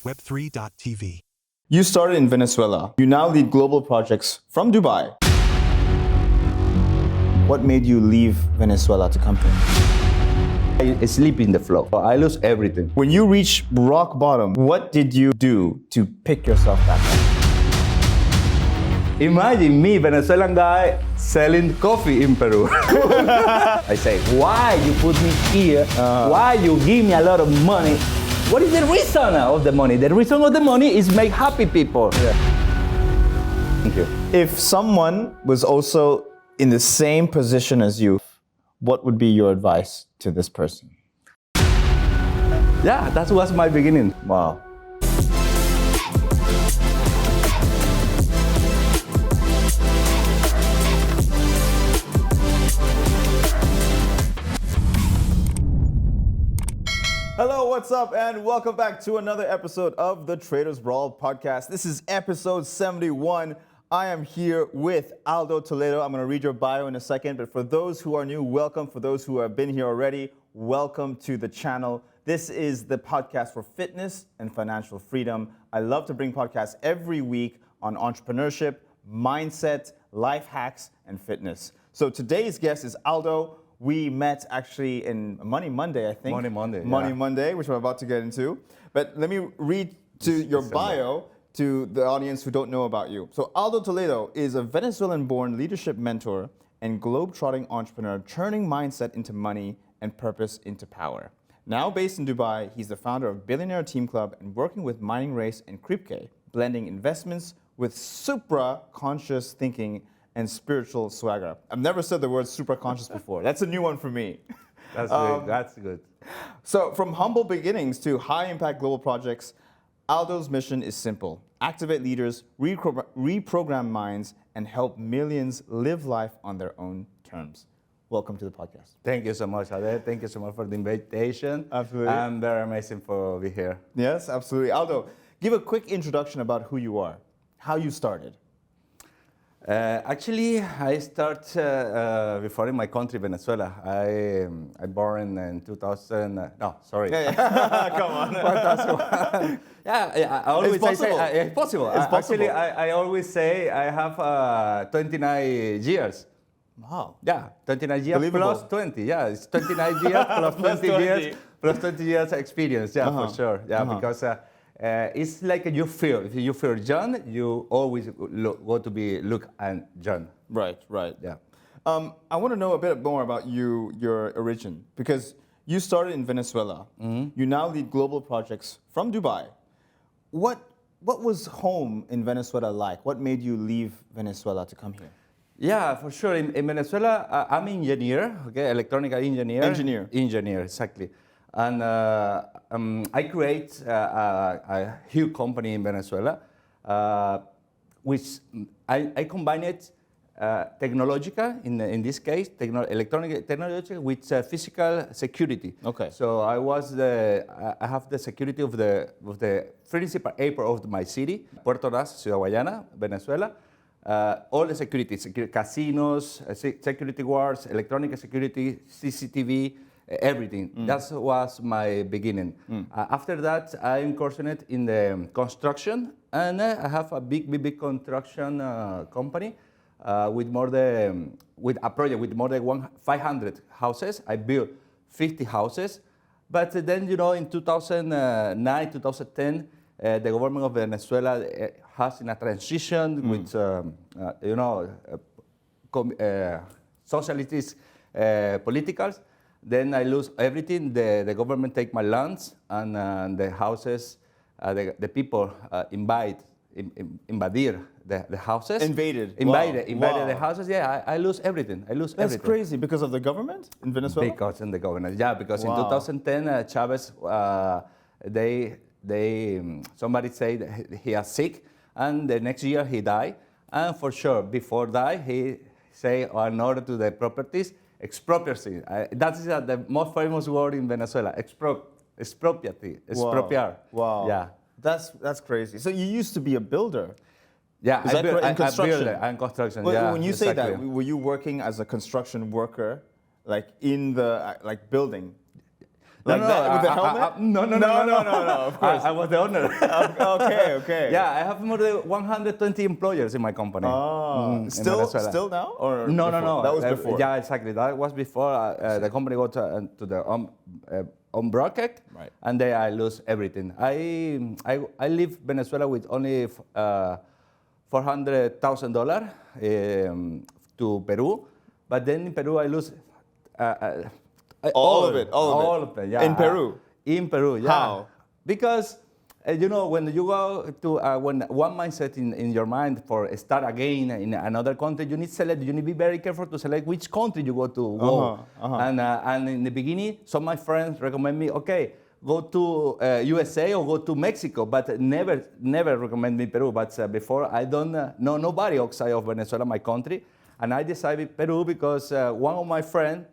Web3.tv. You started in Venezuela. You now lead global projects from Dubai. What made you leave Venezuela to come here? I sleep in the floor. I lose everything. When you reached rock bottom, what did you do to pick yourself back up? Imagine me, Venezuelan guy, selling coffee in Peru. I say, why you put me here? Why you give me a lot of money? What is the reason of the money? The reason of the money is make happy people. Yeah. Thank you. If someone was also in the same position as you, what would be your advice to this person? Yeah, that was my beginning. Wow. Hello, what's up, and welcome back to another episode of the Traders Brawl podcast. This is episode 71. I am here with Aldo Toledo. I'm going to read your bio in a second, but for those who are new, welcome. For those who have been here already, welcome to the channel. This is the podcast for fitness and financial freedom. I love to bring podcasts every week on entrepreneurship, mindset, life hacks, and fitness. So today's guest is Aldo. We met actually in Money Monday, I think. Money Monday, which we're about to get into. But let me read to your bio to the audience who don't know about you. So Aldo Toledo is a Venezuelan-born leadership mentor and globe-trotting entrepreneur, turning mindset into money and purpose into power. Now based in Dubai, he's the founder of Billionaire Team Club and working with Mining Race and Kripke, blending investments with supraconscious thinking and spiritual swagger. I've never said the word supraconscious before. That's a new one for me. That's good. That's good. So from humble beginnings to high-impact global projects, Aldo's mission is simple. Activate leaders, reprogram minds, and help millions live life on their own terms. Welcome to the podcast. Thank you so much, Adel. Thank you so much for the invitation. Absolutely. I'm very amazing for being here. Yes, absolutely. Aldo, give a quick introduction about who you are, how you started. Actually, I start before in my country, Venezuela. I born in 2000. No, sorry. Come on. 2001. Yeah, I always It's possible. it's possible. It's possible. Actually, I always say I have 29 years. Wow. Yeah, 29 years Believable. plus 20. Yeah, it's 29 years plus 20 years plus 20 years experience. Yeah, for sure. Yeah, because it's like you feel. If you feel young, you always want to be look and young. Right. Yeah. I want to know a bit more about your origin, because you started in Venezuela. Mm-hmm. You now lead global projects from Dubai. What was home in Venezuela like? What made you leave Venezuela to come here? Yeah, for sure. In Venezuela, I'm an engineer, okay, electronic engineer. Engineer, exactly. And I create a huge company in Venezuela, which I combine it technological, in this case, electronic technology with physical security. Okay. So I have the security of the principal airport of my city, Puerto Ordaz, Ciudad Guayana, Venezuela. All the security, casinos, security guards, electronic security, CCTV, everything. That was my beginning. After that, I incursioned in the construction, and I have a big construction company with a project with more than 500 houses. I built 50 houses, but then in 2009, 2010. The government of Venezuela has in a transition with, socialist politicals. Then I lose everything. The government take my lands, and the houses, the people invaded the houses. Invaded The houses. Yeah, I lose everything. That's crazy. Because of the government in Venezuela? Because in the government, yeah. Because in 2010, Chavez, somebody said he is sick, and the next year he died. And for sure, before die, he say in order to the properties, expropriation. That is the most famous word in Venezuela. Expropiar. Wow. Yeah. That's crazy. So you used to be a builder. Yeah, Is that correct? In construction. I'm construction. Well, yeah. When you exactly. say that, were you working as a construction worker, like in the building? Like that with the helmet? No. Of course. I was the owner. Okay. Yeah, I have more than 120 employers in my company. Oh, in Venezuela. still now or No. That was before. Yeah, exactly. That was before the company got to the on bracket, Right. and then I lose everything. I leave Venezuela with only $400,000 to Peru, but then in Peru I lose All of it. All of it. Yeah. In Peru. In Peru. Yeah. How? Because when you go to when one mindset in your mind for start again in another country, you need select. You need to be very careful to select which country you go to go. And in the beginning, some of my friends recommend me, okay, go to USA or go to Mexico, but never recommend me Peru. But before I don't know nobody outside of Venezuela, my country, and I decided Peru because one of my friends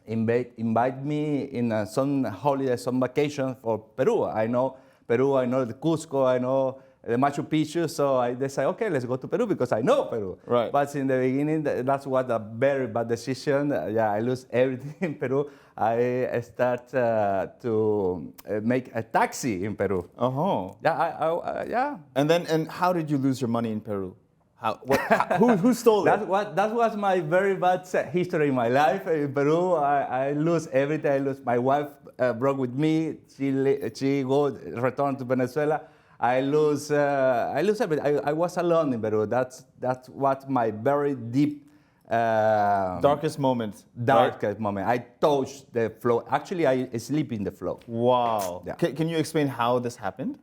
invite me in some holiday, some vacation for Peru. I know Peru, I know the Cusco, I know the Machu Picchu, so I decided, okay, let's go to Peru because I know Peru. Right. But in the beginning, that's what a very bad decision. Yeah, I lose everything in Peru. I start to make a taxi in Peru. Oh. Yeah, yeah. And how did you lose your money in Peru? Who stole it? That was my very bad history in my life. In Peru, I lose everything. I lose my wife broke with me. She returned to Venezuela. I lose everything. I was alone in Peru. That's what my very deep darkest moment. Darkest moment. I touched the floor. Actually, I sleep in the floor. Wow. Yeah. Can you explain how this happened?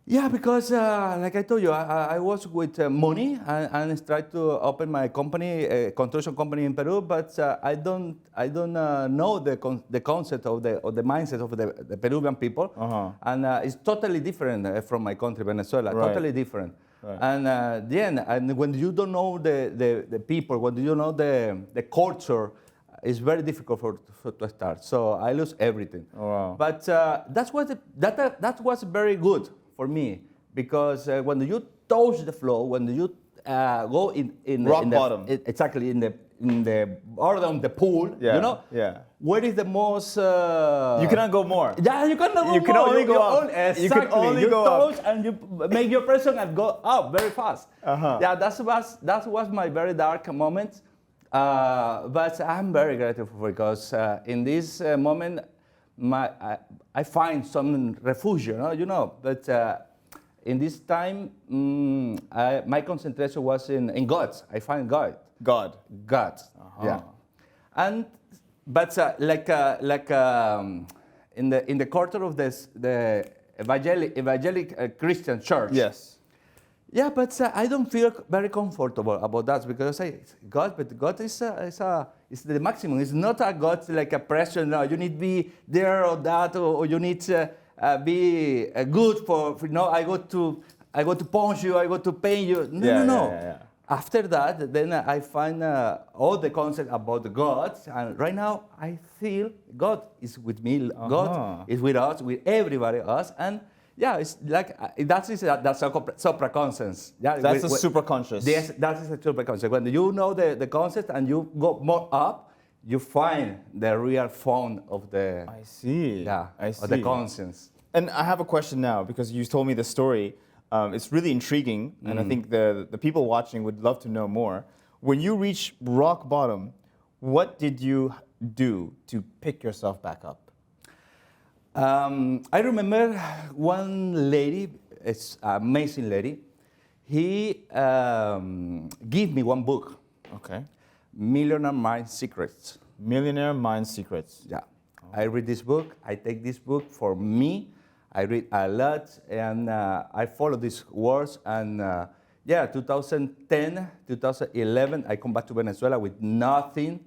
Yeah, because like I told you, I was with money and tried to open my company, a construction company in Peru, but I don't know the concept of the mindset of the Peruvian people, and it's totally different from my country, Venezuela. Right. Totally different. Right. And when you don't know the people, when you don't know the culture, it's very difficult to start. So I lose everything. Oh, wow. But that was very good for me, because when you touch the floor, when you go in rock bottom, exactly in the bottom of the pool, where is the most? You cannot go more. Yeah, you cannot go more. You can only go up. Exactly. You can only go touch up, and you make your person and go up very fast. Yeah, that was my very dark moment. But I'm very grateful because in this moment, I find some refuge, But in this time, my concentration was in God. I find God. God. Yeah. But in the quarter of the evangelic Christian church. Yes. Yeah, but I don't feel very comfortable about that because I say God, but God is the maximum. It's not a God like a pressure. No, you need to be there or that, or you need to be good for. I go to punch you. I go to pain you. No. Yeah. After that, then I find all the concept about God, and right now I feel God is with me. God is with us, with everybody else, and. Yeah, it's like that's supraconscious. Yeah, that's the supraconscious. Yes, that is the supraconscious. When you know the concept and you go more up, you find the real form of the. I see. Yeah, I see. of the conscience. And I have a question now because you told me the story. It's really intriguing, and I think the people watching would love to know more. When you reach rock bottom, what did you do to pick yourself back up? I remember one lady, it's an amazing lady. He gave me one book. Okay. Millionaire Mind Secrets. Millionaire Mind Secrets. Yeah. I read this book. I take this book for me. I read a lot, and I follow these words. And 2010, 2011, I come back to Venezuela with nothing.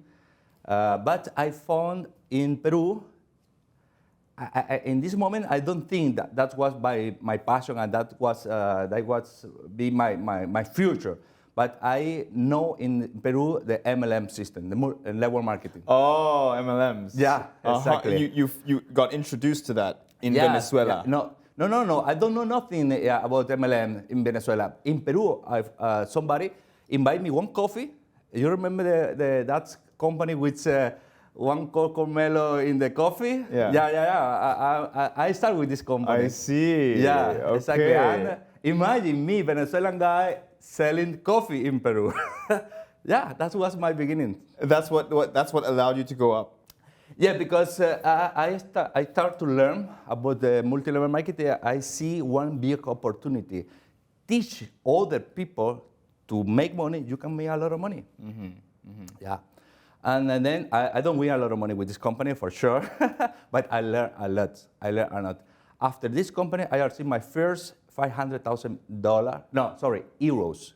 But I found in Peru. In this moment, I don't think that was my passion and that was be my future. But I know in Peru the MLM system, the network marketing. Oh, MLMs. Yeah, exactly. You got introduced to that in Venezuela. Yeah. No. I don't know nothing about MLM in Venezuela. In Peru, somebody invited me one coffee. You remember that company which one cocomelo in the coffee. Yeah. I start with this company. I see. Yeah, Okay. exactly. And imagine me, Venezuelan guy, selling coffee in Peru. Yeah, that was my beginning. That's what allowed you to go up. Yeah, because I start to learn about the multi-level marketing. I see one big opportunity. Teach other people to make money. You can make a lot of money. Yeah. And then I don't win a lot of money with this company for sure, but I learn a lot. After this company, I received my first euros.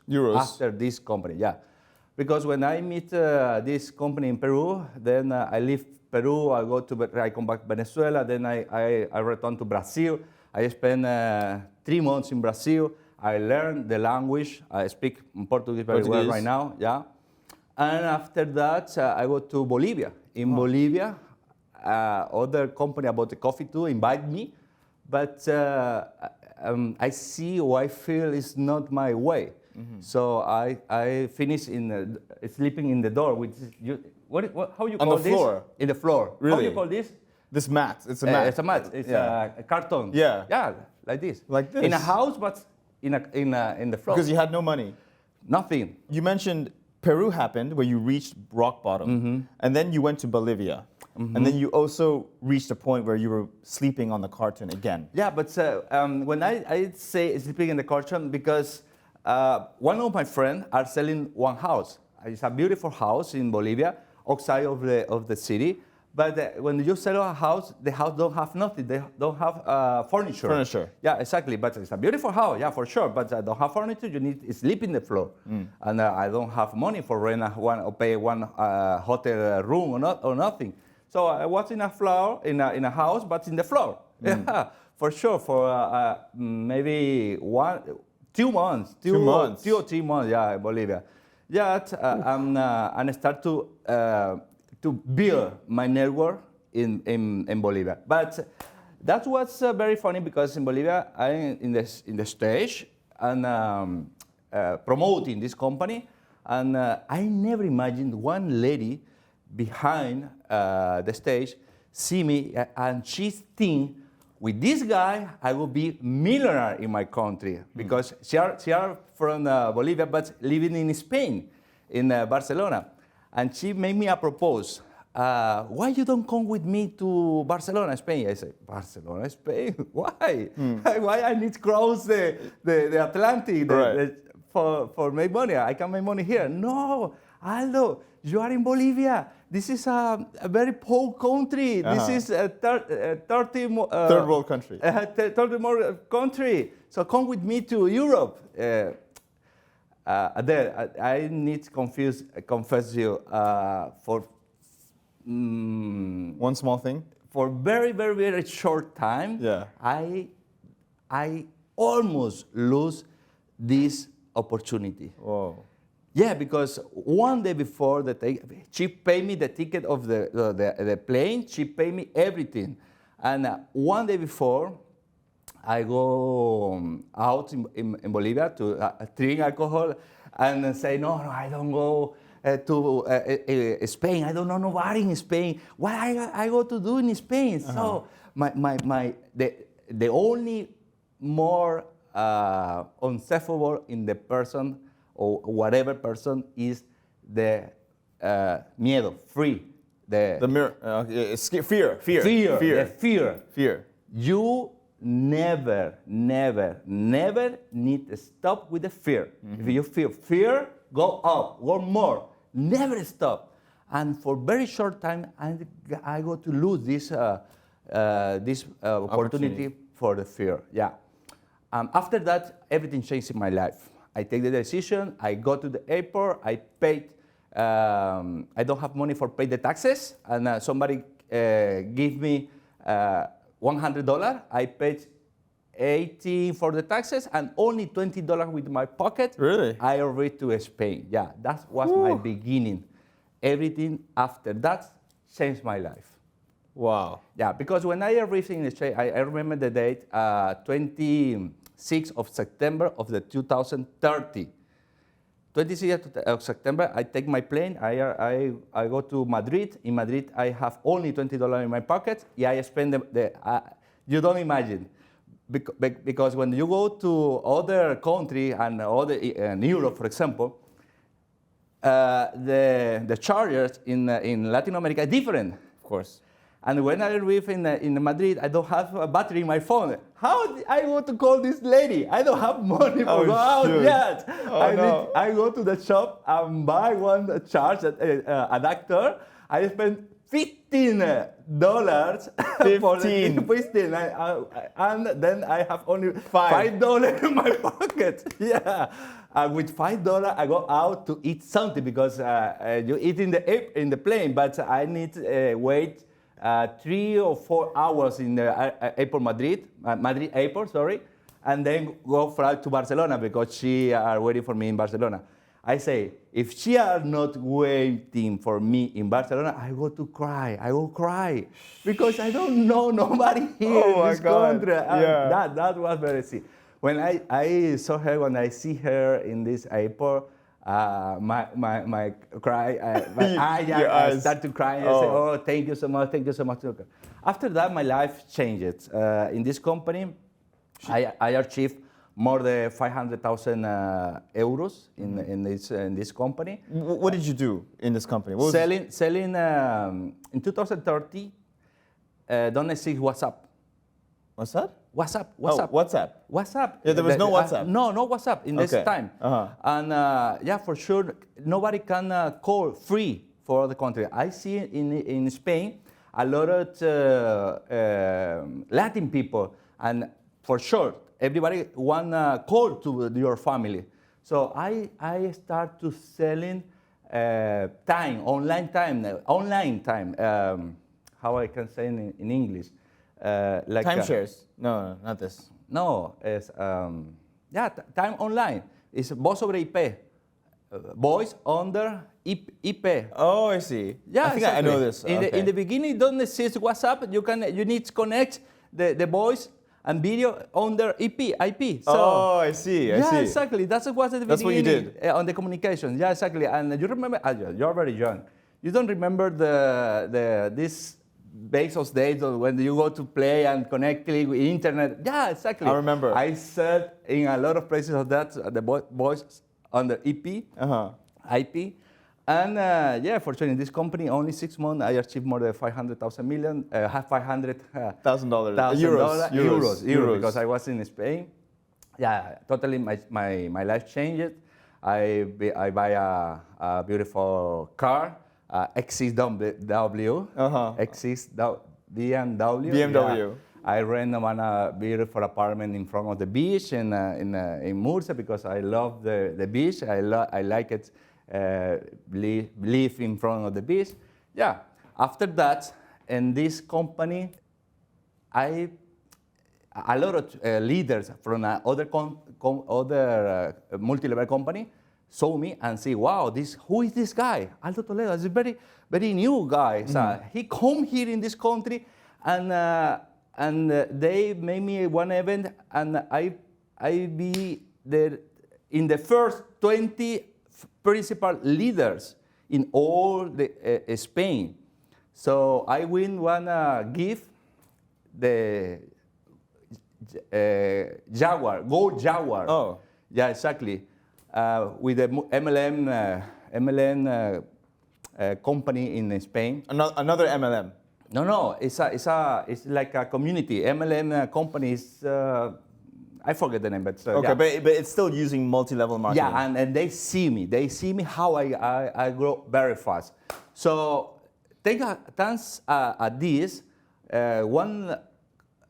Euros. After this company, yeah. Because when I meet this company in Peru, then I leave Peru, I come back to Venezuela, then I return to Brazil. I spend 3 months in Brazil. I learned the language. I speak Portuguese very well right now, yeah. And after that, I go to Bolivia. In Bolivia, other company about the coffee too invite me, but I see or I feel it's not my way. So I finish sleeping in the door with how you call this? On the floor. In the floor. Really? How you call this? This mat. It's a mat. It's a mat. It's a carton. Yeah. Yeah, like this. Like this. In a house, but in the floor. Because you had no money. Nothing. You mentioned Peru happened where you reached rock bottom, and then you went to Bolivia, and then you also reached a point where you were sleeping on the carton again. Yeah, but when I say sleeping in the carton, because one of my friends are selling one house. It's a beautiful house in Bolivia, outside of the city. But when you sell a house, the house don't have nothing. They don't have furniture. Furniture. Yeah, exactly. But it's a beautiful house, yeah, for sure. But I don't have furniture. You need to sleep in the floor, and I don't have money for rent or pay one hotel room or nothing. So I was in a floor in a house, but in the floor. Yeah, for sure. For maybe 2 months, 2 or 3 months. Yeah, in Bolivia. Yeah, and I start to build my network in Bolivia. But that was very funny because in Bolivia, I'm in the stage and promoting this company, and I never imagined one lady behind the stage see me and she think with this guy I will be millionaire in my country because she are from Bolivia but living in Spain, in Barcelona. And she made me a propose. Why you don't come with me to Barcelona, Spain? I said, Barcelona, Spain? Why? Why I need to cross the Atlantic for make money? I can make money here. No, Aldo, you are in Bolivia. This is a very poor country. This is a third world country. Third world country. So come with me to Europe. Adel, I need to confess you for one small thing. For very, very, very short time. Yeah. I almost lose this opportunity. Whoa. Yeah, because one day before she paid me the ticket of the plane. She paid me everything, and one day before. I go out in Bolivia to drink alcohol and say, no, I don't go to Spain. I don't know nobody in Spain. What I go to do in Spain? So the only more unsafable in the person or whatever person is the miedo, fear. Fear. You never need to stop with the fear. If you feel fear, go up, go more. Never stop. And for very short time, I go to lose this opportunity for the fear. Yeah. After that, everything changed in my life. I take the decision. I go to the airport. I paid. I don't have money for pay the taxes, and somebody give me. $100. I paid $80 for the taxes and only $20 with my pocket. Really? I arrived to Spain. Yeah, that was my beginning. Everything after that changed my life. Wow. Yeah, because when I arrived in Spain, I remember the date, 26th of September of the 2030. 26th of September, I take my plane. I go to Madrid. In Madrid, I have only $20 in my pocket. Yeah, I spend you don't imagine. Because when you go to other country and other in Europe, for example, the chargers in Latin America are different. Of course. And when I arrive in Madrid, I don't have a battery in my phone. How I go to call this lady? I don't have money for go out yet. I go to the shop and buy one charge adapter. I spend $15 for the 15, and then I have only $5 in my pocket. Yeah, with $5 I go out to eat something because you eat in the plane, but I need wait 3 or 4 hours in the Madrid airport, sorry, and then go fly to Barcelona because she are waiting for me in Barcelona. I say, if she are not waiting for me in Barcelona, I go to cry. I will cry because I don't know nobody here in this country. Yeah. That was very sick. When I saw her, when I see her in this airport, my cry, I start to cry. I say, oh, thank you so much, thank you so much. After that, my life changed. In this company, I achieved more than 500,000 euros in this company. What did you do in this company? Selling in 2030, don't exist WhatsApp. What's that? WhatsApp. Oh, WhatsApp. WhatsApp. Yeah, there was no WhatsApp. No WhatsApp in this time. And yeah, for sure, nobody can call free for other country. I see in Spain a lot of Latin people, and for sure, everybody want to call to your family. So I start to selling online time. How I can say in English? Like timeshares? No, not this. No, it's time online. It's voz sobre IP, voice under IP. Oh, I see. Yeah, I think I know this. In the beginning, don't exist WhatsApp. You need to connect the voice and video under IP. So, I see. I see. Exactly. That's what the beginning. That's what you did on the communication. Yeah, exactly. And you remember? You're very young. You don't remember this Bezos days when you go to play and connect with internet. Yeah, exactly. I remember. I said in a lot of places of that the voice under IP. And yeah, for sure, in this company, only 6 months, I achieved more than €500,000 because I was in Spain. Yeah, totally, my life changed. I buy a beautiful car, X6W, BMW. Yeah. I rent a beautiful apartment in front of the beach in Murcia because I love the beach. I like it. Live in front of the beach. Yeah. After that, in this company, a lot of leaders from other multi-level company saw me and say, "Wow, who is this guy? Aldo Toledo is a very, very new guy. So he come here in this country, and they made me one event, and I be there in the first 20 principal leaders in all Spain. So I win one gift, the Jaguar, Gold Jaguar. Oh. Yeah, exactly. With the MLM company in Spain. Another MLM. No. It's like a community. MLM company is. I forget the name, but okay, yeah. but it's still using multi-level marketing. Yeah, and they see me. They see me how I grow very fast. So thanks at this, one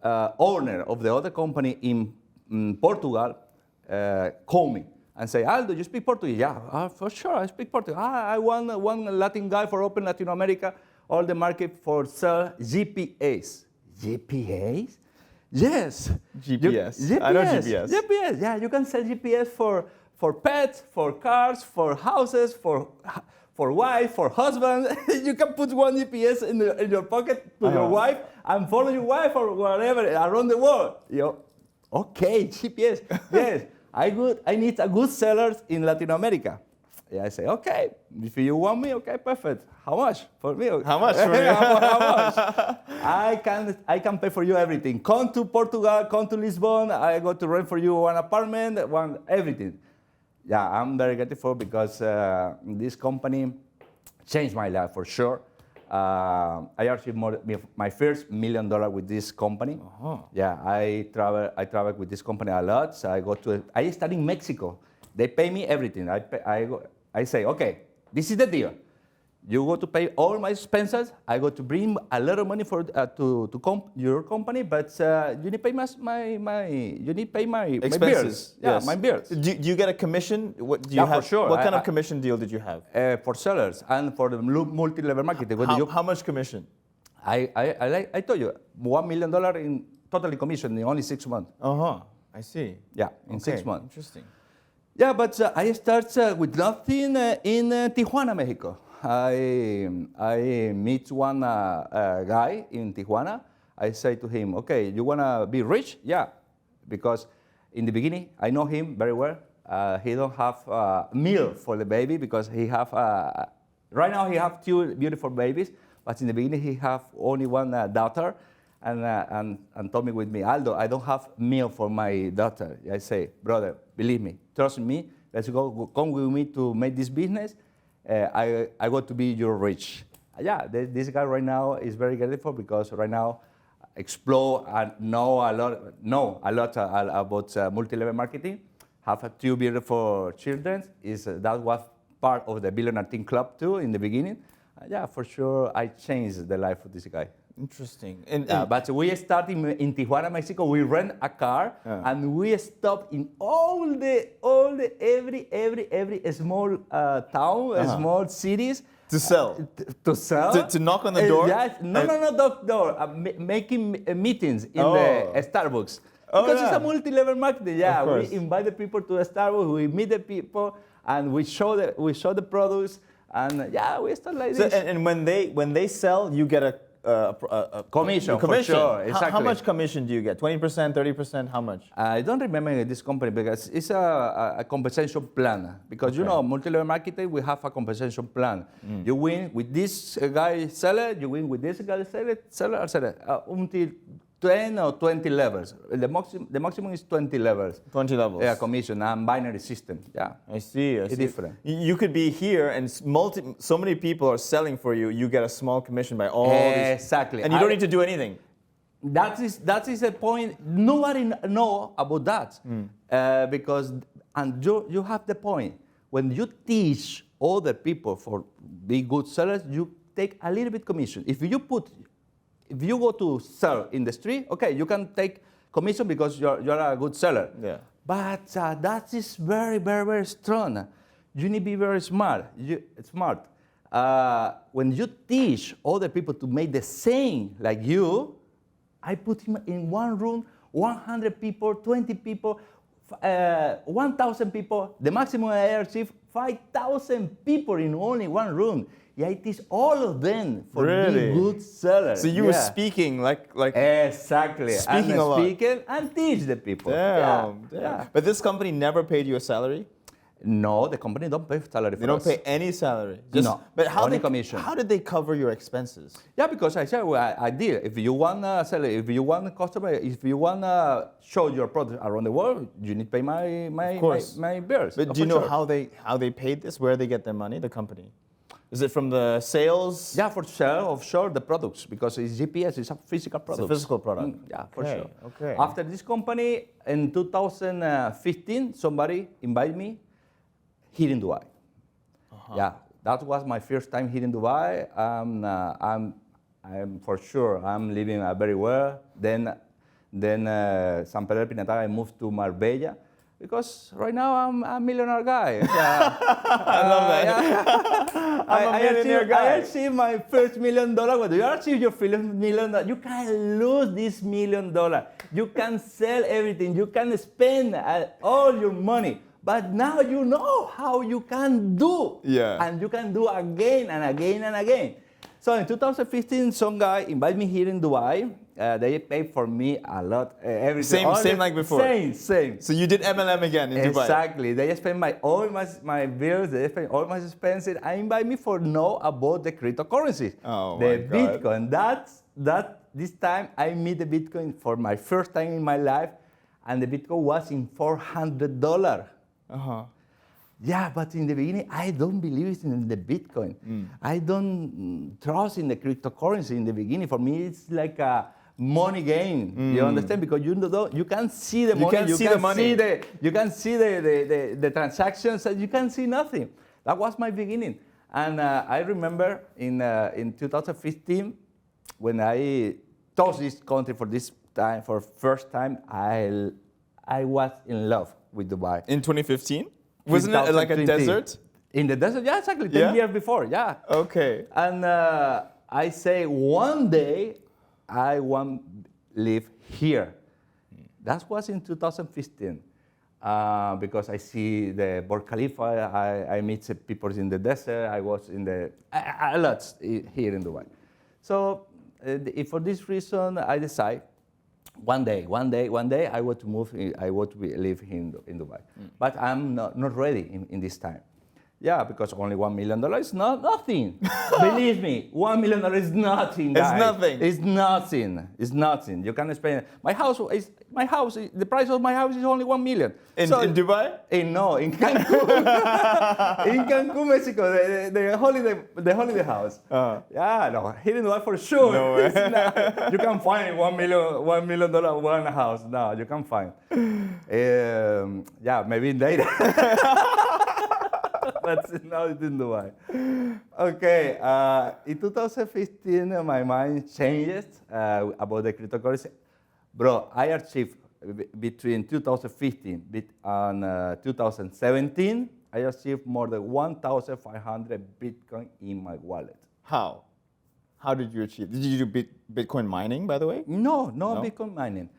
owner of the other company in Portugal called me and say, "Aldo, you speak Portuguese?" Yeah, for sure, I speak Portuguese. I want one Latin guy for open Latin America, all the market for sell GPS. GPS? Yes. GPS. GPS. I know GPS. GPS. Yeah, you can sell GPS for pets, for cars, for houses, for wife, for husband. You can put one GPS in your pocket to your wife and follow your wife or wherever around the world. Okay, GPS. Yes, I need a good seller in Latin America. Yeah, I say, okay, if you want me, okay, perfect. How much for me? How much for you? How much? I can pay for you everything. Come to Portugal, come to Lisbon. I go to rent for you one apartment, everything. Yeah, I'm very grateful because this company changed my life for sure. I achieved my first $1 million with this company. Uh-huh. Yeah, I travel with this company a lot. So I study in Mexico. They pay me everything. I say, okay, this is the deal. You go to pay all my expenses. I go to bring a lot of money for your company, but you need to pay my expenses. Yeah, yes. my bills. Do you get a commission? What do you Yeah, have? for sure. What kind of commission deal did you have? For sellers and for the multi-level marketing. How much commission? I told you, $1 million in totally commission in only 6 months. I see. Yeah, in 6 months. Interesting. Yeah, but I start with nothing in Tijuana, Mexico. I meet one guy in Tijuana. I say to him, okay, you want to be rich? Yeah, because in the beginning, I know him very well. He don't have meal for the baby because he have, right now he have 2 beautiful babies, but in the beginning he have only one daughter, and told me with me, Aldo, I don't have meal for my daughter. I say, brother, believe me, trust me, let's go, come with me to make this business. I want to be your rich. Yeah, this guy right now is very grateful because right now explore and know a lot about multi-level marketing. Have 2 beautiful children. That was part of the Billionaire Team Club too in the beginning. Yeah, for sure, I changed the life of this guy. Interesting. But we start in Tijuana, Mexico. We rent a car and we stop in every small town, small cities. To sell. To sell. To knock on the door. Yes. No door. Making meetings in the Starbucks. Because it's a multi-level marketing. Yeah, we invite the people to the Starbucks. We meet the people and we show the products. And yeah, we start like this. And when they sell, you get a commission. For sure. Exactly. How much commission do you get? 20%, 30%? How much? I don't remember this company because it's a compensation plan. Because you know, multi-level marketing, we have a compensation plan. You win with this guy seller, you win with this guy seller, until 10 or 20 levels. The maximum is 20 levels. 20 levels. Yeah, commission and binary system. Yeah. I see. It's different. You could be here and so many people are selling for you. You get a small commission by all these. Exactly. And you don't need to do anything. That is the point. Nobody know about that because you have the point. When you teach other people for be good sellers, you take a little bit commission. If you go to sell in the street, okay, you can take commission because you're a good seller. Yeah. But that is very, very, very strong. You need to be very smart. When you teach other people to make the same like you, I put him in one room, 100 people, 20 people, 1,000 people. The maximum I achieved 5,000 people in only one room. Yeah, it is all of them for being good sellers. So you were speaking like exactly. Speaking a lot. Speaking and teach the people. Damn. But this company never paid you a salary? No, the company don't pay salary for us. They don't pay any salary? No, but only commission. How did they cover your expenses? Yeah, because I said, I did. If you want to sell it, if you want a customer, if you want to show your product around the world, you need to pay my bills. But do you know how they paid this? Where they get their money, the company? Is it from the sales? Yeah, for sale offshore the products because it's GPS, it's a physical product. It's a physical product. Yeah, for sure. Okay. After this company in 2015, somebody invited me here in Dubai. Yeah, that was my first time here in Dubai. I'm for sure I'm living very well. Then San Pedro de Pinatar, I moved to Marbella. Because right now I'm a millionaire guy. I love that. Yeah. I'm a millionaire guy. I achieved my first $1 million. When you achieve your first $1 million, you can lose this $1 million. You can sell everything. You can spend all your money. But now you know how you can do. Yeah. And you can do again and again and again. So in 2015, some guy invited me here in Dubai. They paid for me a lot. Everything. Same like before? Same. So you did MLM again in Dubai? Exactly. They spent all my bills. They spent all my expenses. I invite me for know about the cryptocurrency. Oh the my God. Bitcoin. This time I meet the Bitcoin for my first time in my life, and the Bitcoin was in $400. Yeah, but in the beginning, I don't believe in the Bitcoin. I don't trust in the cryptocurrency in the beginning. For me, it's like a money game. You understand? Because you can see the money. You can see the transactions. And you can see nothing. That was my beginning. And I remember in 2015, when I touched this country for first time, I was in love with Dubai. In 2015? Wasn't it like a desert? In the desert, yeah, exactly. 10 years before, yeah. Okay. And I say, one day, I want to live here. That was in 2015. Because I see the Burj Khalifa, I meet people in the desert, I was in a lot here in Dubai. So for this reason, I decide, one day, I want to move. I want to live in Dubai, but I'm not ready in this time. Yeah, because only $1 million is nothing. Believe me, $1 million is nothing. It's guys. nothing. It's nothing. It's nothing. You can spend. The price of my house is only $1 million. In Dubai? No, in Cancun. In Cancun, Mexico, the holiday house. Yeah, no, here in Dubai for sure. No way. You can find $1 million one house. No, you can find. Yeah, maybe later. But now it's in Dubai. Okay, in 2015, my mind changed about the cryptocurrency. Bro, I achieved between 2015 and 2017, I achieved more than 1,500 Bitcoin in my wallet. How? How did you achieve? Did you do Bitcoin mining, by the way? No, Bitcoin mining.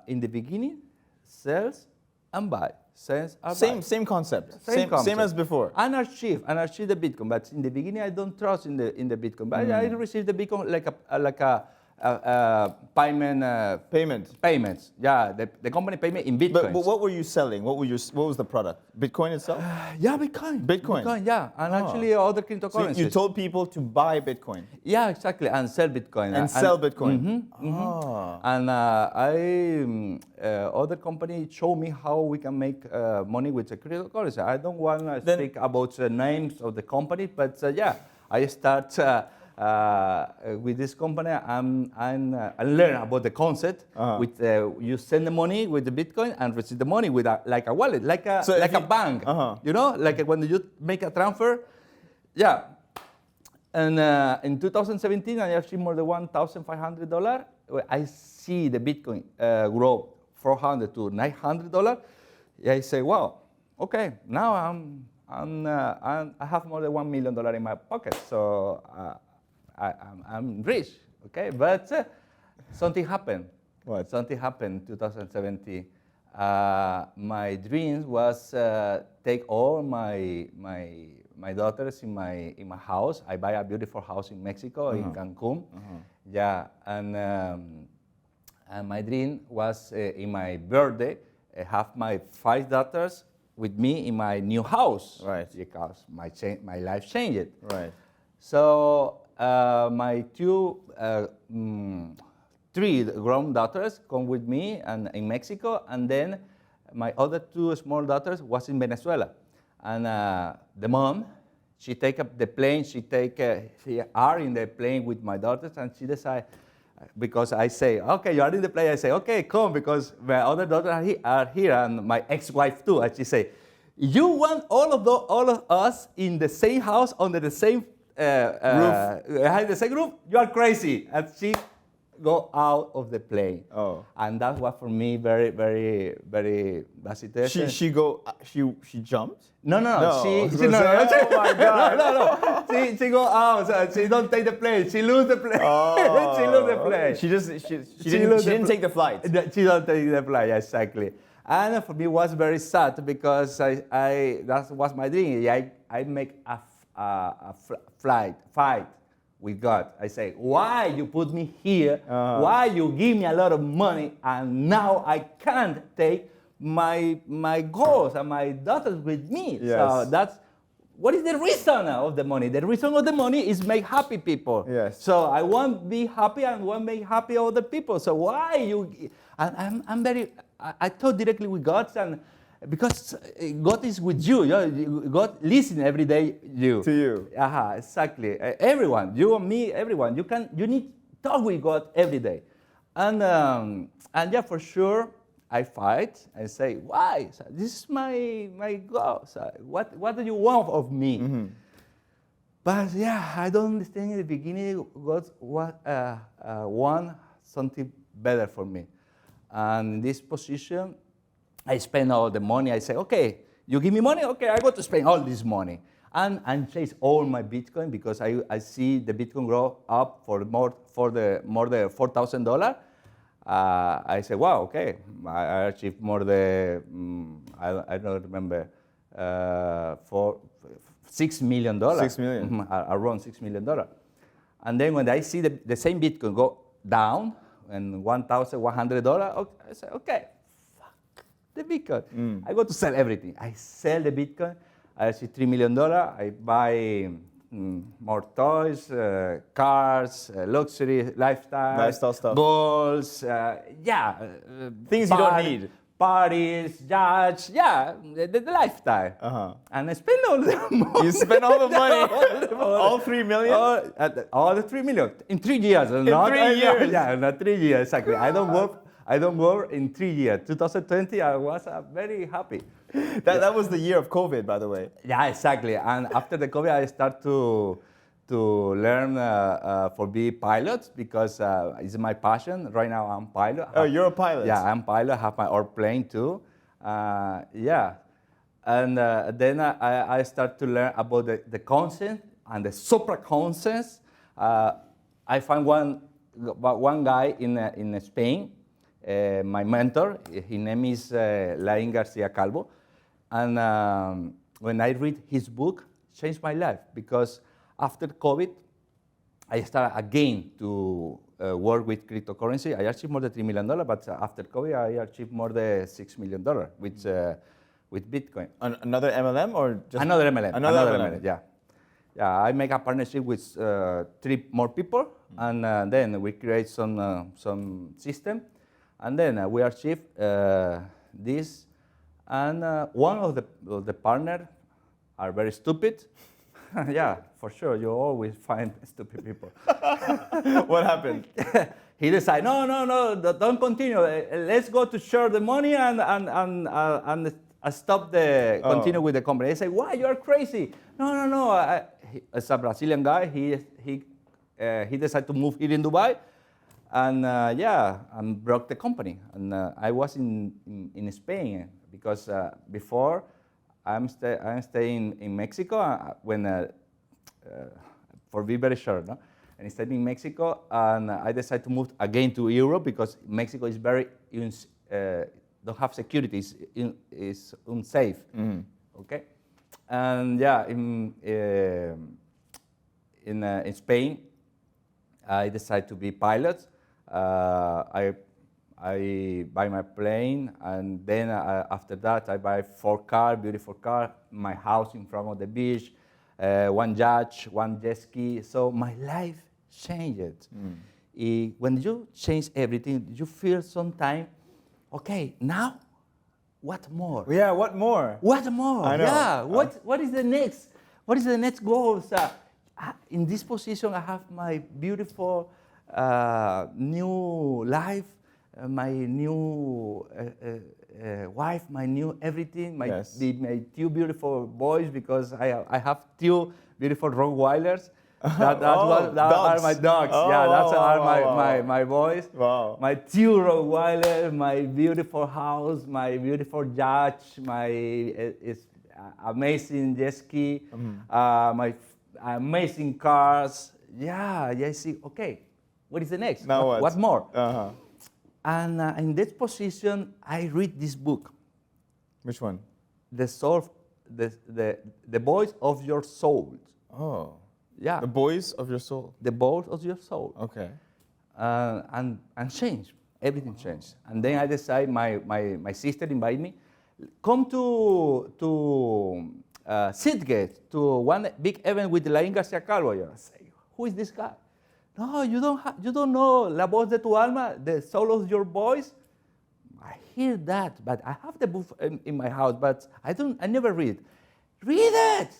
In the beginning, sales and buy. Same concept. Same as before. And achieve the Bitcoin, but in the beginning I don't trust in the Bitcoin. But I received the Bitcoin like a payments. Yeah, the company pay me in Bitcoin. But what were you selling? What was the product? Bitcoin itself? Yeah, Bitcoin. Bitcoin, yeah, and actually other cryptocurrencies. So you told people to buy Bitcoin. Yeah, exactly, and sell Bitcoin. And sell Bitcoin. And other company show me how we can make money with the cryptocurrency. I don't want to speak about the names of the company, but yeah, I start with this company. I learn about the concept. With you send the money with the Bitcoin and receive the money with like a wallet, like a bank. You know, like when you make a transfer. Yeah. And in 2017, I achieved more than $1,500. I see the Bitcoin grow $400 to $900. I say, wow, okay, now I have more than $1 million in my pocket, so I'm rich, okay? But something happened. What? Something happened in 2017. My dream was take all my daughters in my house. I buy a beautiful house in Mexico, in Cancun. Yeah, and my dream was in my birthday have my 5 daughters with me in my new house. Right. Because my life changed. Right. So my 3 grown daughters come with me and in Mexico, and then my other 2 small daughters was in Venezuela. And the mom, she take up the plane, she are in the plane with my daughters, and she decide, because I say, okay, you are in the plane, I say, okay, come, because my other daughters are here, and my ex-wife too, and she say, you want all of us in the same house, under the same roof, behind the same roof? You are crazy. And she go out of the plane. Oh. And that was for me very, very, very bad situation. She jumped? No. Oh my God. She go out. So she don't take the plane. She lose the plane. Oh. She lose the plane. She didn't take the flight. She don't take the flight, exactly. And for me, it was very sad because that was my dream. I make a fight with God. I say, why you put me here? Why you give me a lot of money and now I can't take my goals and my daughters with me? Yes. So that's, what is the reason of the money? The reason of the money is make happy people. Yes. So I want to be happy and want to make happy other people. So why you, and I talk directly with God, and because God is with you. God listen every day you. To you. Exactly. Everyone, you and me, everyone. You need to talk with God every day. And yeah, for sure, I fight and say, why? So this is my goal. So what do you want of me? Mm-hmm. But yeah, I don't understand in the beginning God want something better for me. And in this position, I spend all the money. I say, okay, you give me money? Okay, I got to spend all this money. And chase all my Bitcoin because I see the Bitcoin grow up for more than $4,000. I say, wow, okay, I achieved more than, I don't remember, for $6 million. $6 million. Around $6 million. And then when I see the same Bitcoin go down and $1,100, okay, I say, okay, fuck the Bitcoin. I go to sell everything. I sell the Bitcoin. I achieve $3 million. I buy more toys, cars, luxury, lifestyle stuff. Balls, things you don't need. Parties, yachts, the lifestyle. And I spend all the money. You spend all the money? All $3 million? All the $3 million in 3 years. In 3 years? Yeah, not 3 years, exactly. I don't work in 3 years. 2020, I was very happy. That was the year of COVID, by the way. Yeah, exactly. And after the COVID, I start to learn for be pilot because it's my passion. Right now, I'm pilot. Oh, you're a pilot? Yeah, I'm pilot. I have my own plane too. Yeah. And then I start to learn about the conscience and the supraconscious. I find one guy in Spain, my mentor. His name is Lain Garcia Calvo. And when I read his book, changed my life because after COVID, I started again to work with cryptocurrency. I achieved more than $3 million, but after COVID, I achieved more than $6 million with Bitcoin. Another MLM or just another MLM? Another MLM. Yeah. Yeah, I make a partnership with 3 more people, and then we create some system, and then we achieve this. And one of the partners are very stupid. Yeah, for sure, you always find stupid people. What happened? He decided, no, don't continue. Let's go to share the money and stop continue with the company. They say, why, you are crazy. No. As a Brazilian guy, he decided to move here in Dubai, and broke the company. And I was in Spain because before I'm staying in Mexico for be very short, no? And I stayed in Mexico, and I decided to move again to Europe because Mexico is very don't have security, is unsafe. Okay, and yeah, in Spain, I decided to be pilot. I buy my plane, and then after that, I buy 4 cars, beautiful car, my house in front of the beach, 1 yacht, 1 jet ski. So my life changed. When you change everything, you feel sometimes, okay, now, what more? Yeah, what more? What more? I know. Yeah, what is the next? What is the next goal? In this position, I have my beautiful new life. My new wife, my new everything, my 2 beautiful boys, because I have 2 beautiful Rottweilers. That are my dogs. My boys. Wow. My 2 Rottweilers, my beautiful house, my beautiful yacht, my amazing jet ski, my amazing cars. Yeah, I see. Okay, what is the next? Now what? What more? And in this position, I read this book. Which one? The voice of your soul. Oh. Yeah. The boys of your soul. The boat of your soul. Okay. And change. Everything changed. And then I decided, my sister invited me, come to Sidgate, to one big event with Lain Garcia Calvo. I say, who is this guy? No, you don't know La Voz de Tu Alma, the soul of your voice? I hear that, but I have the book in my house, but I never read. Read it!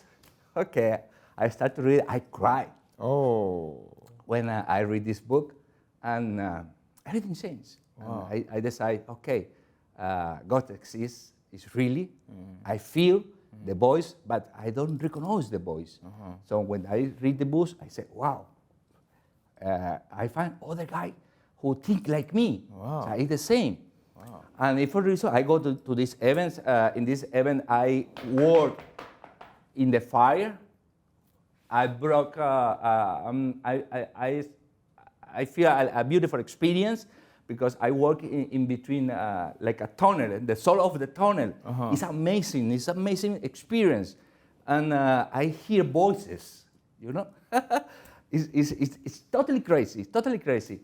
Okay, I start to read it, I cry. Oh. When I read this book, and everything changed. Wow. And I decide, okay, God exists, is really. I feel the voice, but I don't recognize the voice. So when I read the book, I say, wow. I find other guy who think like me. Wow. So it's the same. Wow. And if for reason, I go to these events. In this event, I work in the fire. I broke. I feel a beautiful experience because I work in between like a tunnel, the soul of the tunnel. It's amazing. It's an amazing experience, and I hear voices. You know, it's totally crazy. It's totally crazy.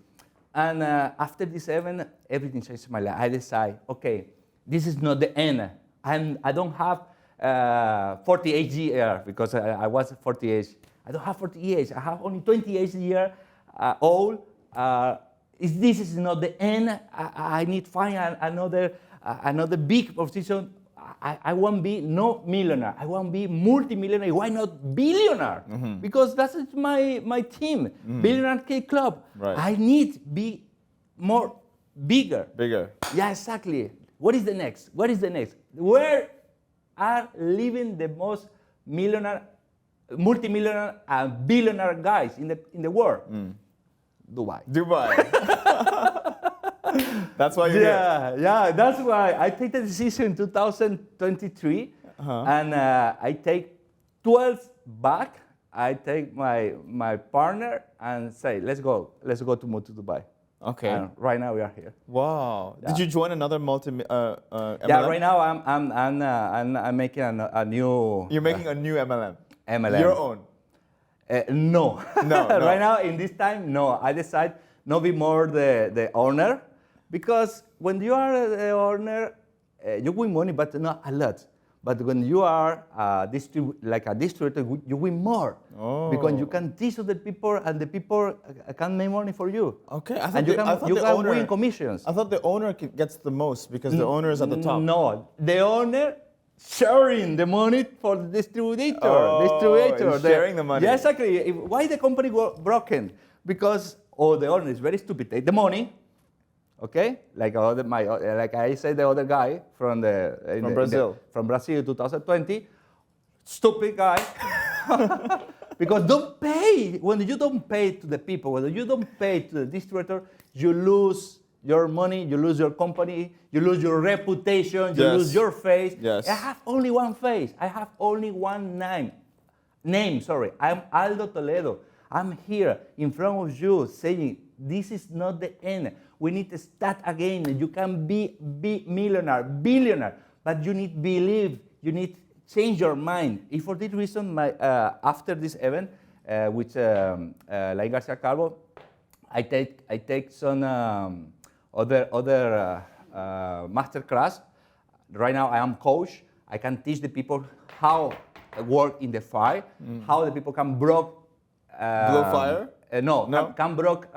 And after this event, everything changed in my life. I decide, okay, this is not the end. I don't have 48 years because I was 48. I don't have 40 years. I have only 28 years old. This is not the end. I need to find another big position. I won't be no millionaire. I won't be multimillionaire. Why not billionaire? Because that's my team, Billionaire Kid Club. Right. I need to be bigger. Bigger. Yeah, exactly. What is the next? What is the next? Where are living the most multimillionaire and billionaire guys in the world? Dubai. That's why you're here. Yeah, that's why I take the decision in 2023, and I take 12 back. I take my partner and say, let's go to move to Dubai. Okay. And right now we are here. Wow. Yeah. Did you join another MLM? Yeah, right now I'm making a new. You're making a new MLM. MLM. Your own. No. No. Right now, in this time, no. I decide not be more the owner, because when you are the owner, you win money, but not a lot. But when you are like a distributor, you win more. Oh. Because you can teach other people, and the people can make money for you. Okay. And you can win commissions. I thought the owner gets the most because the owner is at the top. No, the owner sharing the money for the distributor. Oh, sharing the money. Yeah, exactly. Why the company broken? Because the owner is very stupid. Take the money, okay? Like I said, the other guy from Brazil. From Brazil, 2020, stupid guy. Because don't pay. When you don't pay to the people, when you don't pay to the distributor, you lose your money, you lose your company, you lose your reputation, you lose your face. Yes. I have only one face. I have only one name. I'm Aldo Toledo. I'm here in front of you saying, this is not the end. We need to start again. You can be millionaire, billionaire, but you need believe. You need change your mind. And for this reason, after this event, with Lain Garcia Calvo, I take some other master class. Right now, I am coach. I can teach the people how to work in the fire, how the people can blow fire. No. Can block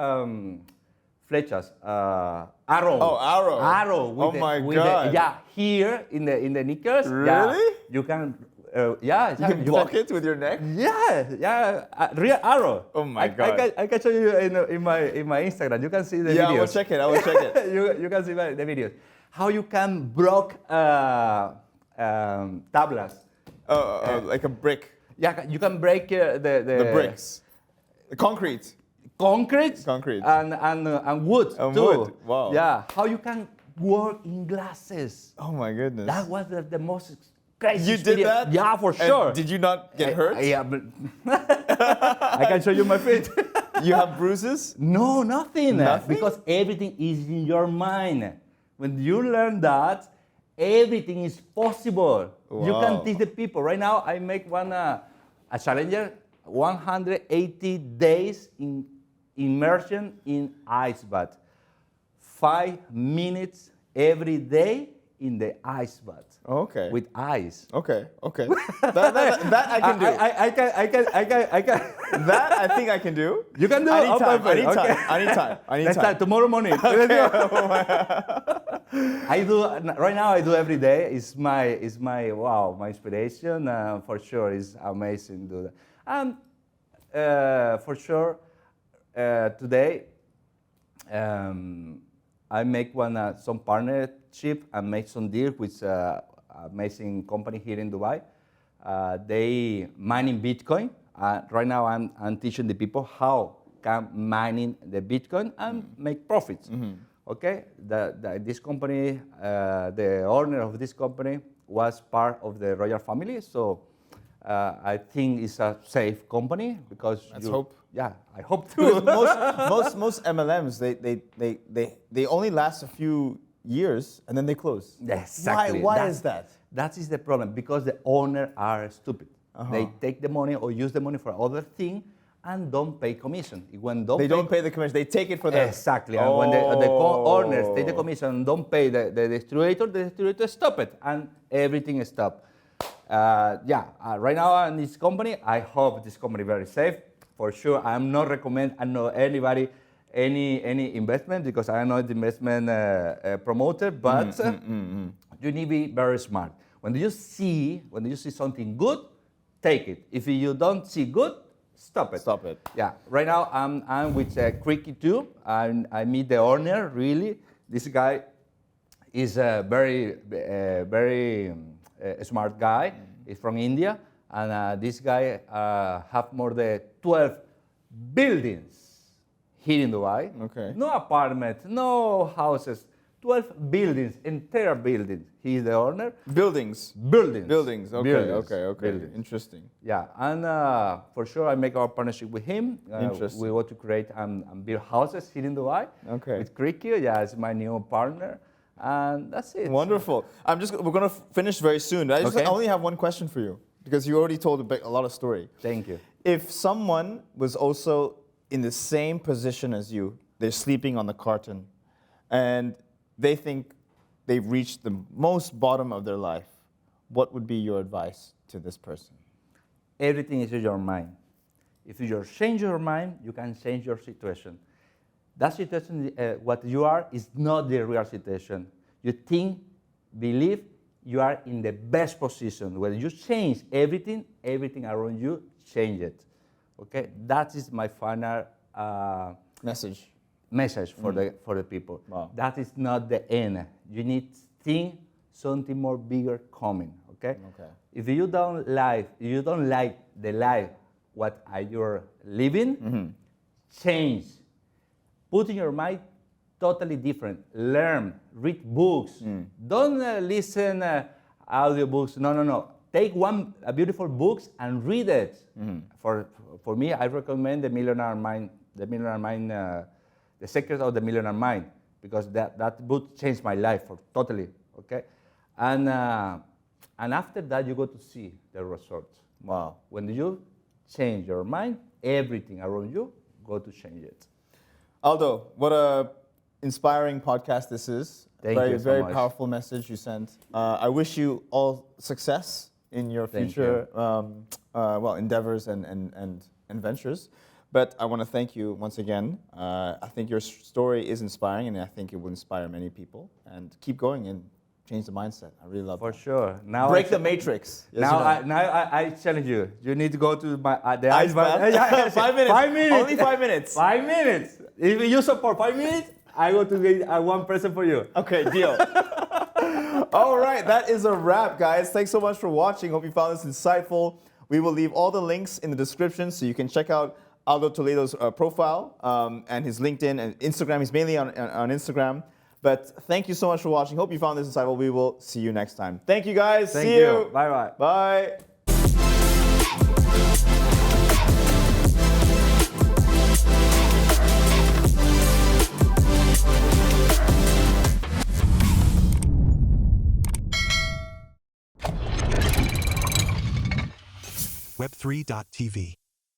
flechas. Arrow. Oh, arrow. Arrow. Oh my God. Here in the knickers. Really? Yeah, you can. You can block it with your neck? Yeah. Real arrow. Oh my God. I can show you in my Instagram. You can see the videos. Yeah, I will check it. You can see the videos. How you can block tablas. Like a brick. Yeah, you can break The bricks. The concrete. Concrete and wood And too. wood. Wow. Yeah, how you can work in glasses. Oh my goodness. That was the most crazy You did experience. that? Yeah, for And sure. did you not get hurt? Yeah, but I can show you my feet. You have bruises? No, nothing. Nothing? Because everything is in your mind. When you learn that, everything is possible. You Wow. can teach the people. Right now, I make one a challenger 180 days in immersion in ice bath. 5 minutes every day in the ice bath. Okay. With ice. Okay. That I can do. I can. That I think I can do. You can do it. Anytime. Let's start tomorrow morning. I do right now. I do every day. It's my my inspiration. For sure, it's amazing to do that. And for sure, today I make some partnership and make some deals with amazing company here in Dubai. They mining Bitcoin. Right now, I'm teaching the people how can mining the Bitcoin and make profits. Okay, this company, the owner of this company was part of the royal family, so I think it's a safe company because let's hope. Yeah, I hope too. most MLMs they only last a few years and then they close. Exactly. Why is that? That is the problem, because the owners are stupid. They take the money or use the money for other thing and don't pay commission. When they don't pay the commission, they take it for them. Exactly. And when the owners take the commission and don't pay the distributor stop it, and everything stop. Right now in this company, I hope this company very safe. For sure, I'm not recommend anybody any investment, because I am not the investment promoter, but you need to be very smart. When you see something good, take it. If you don't see good, stop it. Stop it. Yeah. Right now I'm with Cricky too. I meet the owner. Really, this guy is a very smart guy. He's from India, and this guy have more than 12 buildings here in Dubai. Okay. No apartment, no houses. 12 buildings, entire buildings. He is the owner. Buildings. Buildings. Buildings. Okay. Buildings. Okay. Buildings. Interesting. Yeah, and for sure I make our partnership with him. Interesting. We want to create and build houses here in Dubai. Okay. With Cricky, yeah, it's my new partner, and that's it. Wonderful. We're gonna finish very soon. I only have one question for you, because you already told a lot of story. Thank you. If someone was also in the same position as you, they're sleeping on the carton, and they think they've reached the most bottom of their life, what would be your advice to this person? Everything is in your mind. If you change your mind, you can change your situation. That situation, what you are, is not the real situation. You think, believe, you are in the best position. When you change everything around you change it. Okay, that is my final message for the people. Wow. That is not the end. You need to think something more bigger coming. Okay. If you don't like the life what you're living, change. Put in your mind totally different. Learn, read books. Don't listen audiobooks. No. Take a beautiful books and read it. For me, I recommend The Millionaire Mind. The Secret of the Millionaire Mind, because that book changed my life totally. Okay, and after that you go to see the results. Wow. When you change your mind, everything around you go to change it. Aldo, what a inspiring podcast this is. Thank you so very much. Powerful message you sent. I wish you all success in your future endeavors and ventures. But I want to thank you once again. I think your story is inspiring, and I think it will inspire many people. And keep going and change the mindset. I really love it. For sure. Now break the matrix. Yes, I challenge you. You need to go to the ice bath. 5 minutes. 5 minutes. Only 5 minutes. 5 minutes. If you support 5 minutes, I go to get one present for you. Okay, deal. All right, that is a wrap, guys. Thanks so much for watching. Hope you found this insightful. We will leave all the links in the description so you can check out Aldo Toledo's profile and his LinkedIn and Instagram. He's mainly on Instagram. But thank you so much for watching. Hope you found this insightful. We will see you next time. Thank you, guys. Thank see you. Bye-bye. Bye. Web3.tv